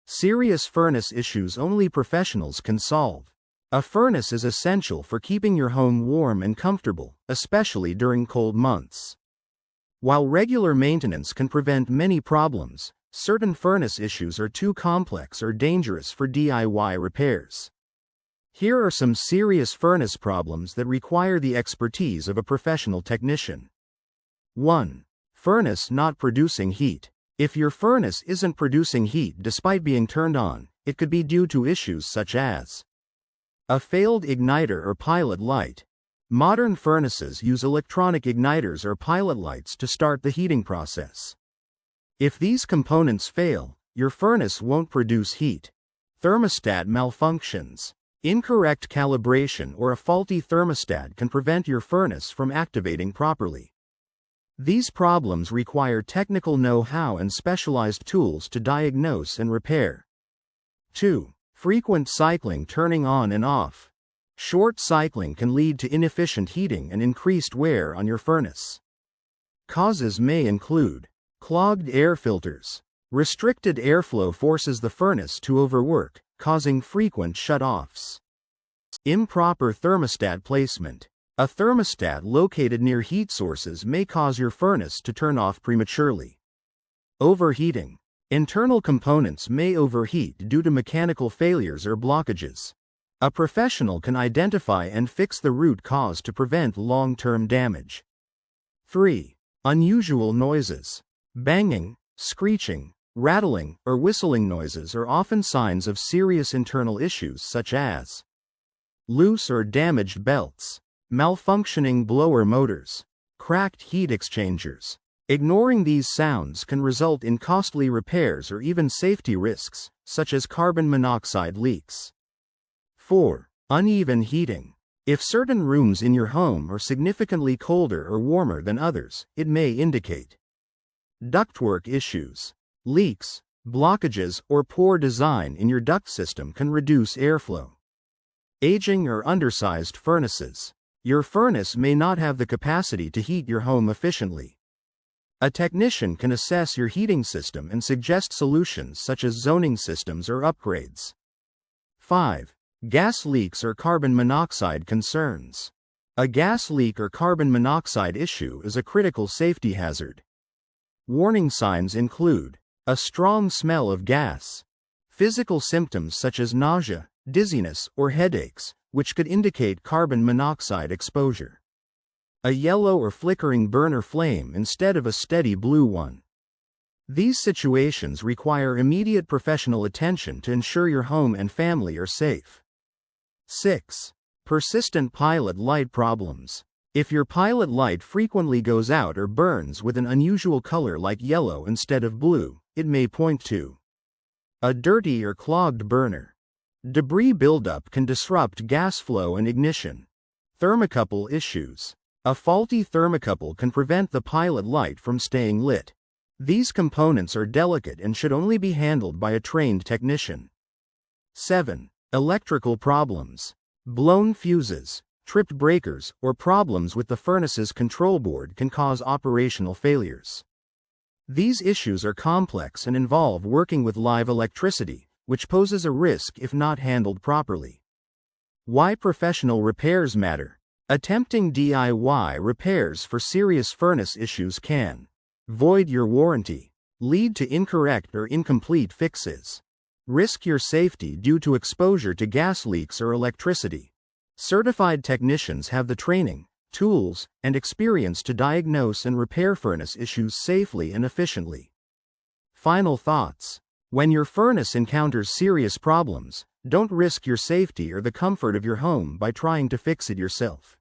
Serious furnace issues only professionals can solve. A furnace is essential for keeping your home warm and comfortable, especially during cold months. While regular maintenance can prevent many problems, certain furnace issues are too complex or dangerous for DIY repairs. Here are some serious furnace problems that require the expertise of a professional technician. 1. Furnace not producing heat. If your furnace isn't producing heat despite being turned on, it could be due to issues such as a failed igniter or pilot light. Modern furnaces use electronic igniters or pilot lights to start the heating process. If these components fail, your furnace won't produce heat. Thermostat malfunctions. Incorrect calibration or a faulty thermostat can prevent your furnace from activating properly. These problems require technical know-how and specialized tools to diagnose and repair. 2. Frequent cycling turning on and off. Short cycling can lead to inefficient heating and increased wear on your furnace. Causes may include clogged air filters. Restricted airflow forces the furnace to overwork, causing frequent shut-offs. Improper thermostat placement. A thermostat located near heat sources may cause your furnace to turn off prematurely. Overheating. Internal components may overheat due to mechanical failures or blockages. A professional can identify and fix the root cause to prevent long-term damage. 3. Unusual noises. Banging, screeching, rattling, or whistling noises are often signs of serious internal issues such as loose or damaged belts, malfunctioning blower motors, cracked heat exchangers. Ignoring these sounds can result in costly repairs or even safety risks, such as carbon monoxide leaks. 4. Uneven heating. If certain rooms in your home are significantly colder or warmer than others, it may indicate ductwork issues. Leaks, blockages, or poor design in your duct system can reduce airflow. Aging or undersized furnaces. Your furnace may not have the capacity to heat your home efficiently. A technician can assess your heating system and suggest solutions such as zoning systems or upgrades. 5. Gas leaks or carbon monoxide concerns. A gas leak or carbon monoxide issue is a critical safety hazard. Warning signs include a strong smell of gas, physical symptoms such as nausea, dizziness, or headaches, which could indicate carbon monoxide exposure. A yellow or flickering burner flame instead of a steady blue one. These situations require immediate professional attention to ensure your home and family are safe. 6. Persistent pilot light problems. If your pilot light frequently goes out or burns with an unusual color like yellow instead of blue, it may point to a dirty or clogged burner. Debris buildup can disrupt gas flow and ignition. Thermocouple issues. A faulty thermocouple can prevent the pilot light from staying lit. These components are delicate and should only be handled by a trained technician. 7. Electrical problems. Blown fuses, tripped breakers, or problems with the furnace's control board can cause operational failures. These issues are complex and involve working with live electricity, which poses a risk if not handled properly. Why professional repairs matter. Attempting DIY repairs for serious furnace issues can void your warranty, lead to incorrect or incomplete fixes, risk your safety due to exposure to gas leaks or electricity. Certified technicians have the training, tools, and experience to diagnose and repair furnace issues safely and efficiently. Final thoughts. When your furnace encounters serious problems, don't risk your safety or the comfort of your home by trying to fix it yourself.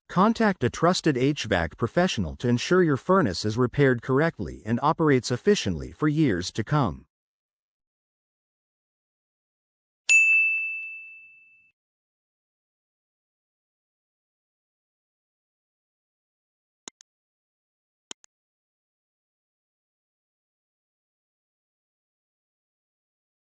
Contact a trusted HVAC professional to ensure your furnace is repaired correctly and operates efficiently for years to come.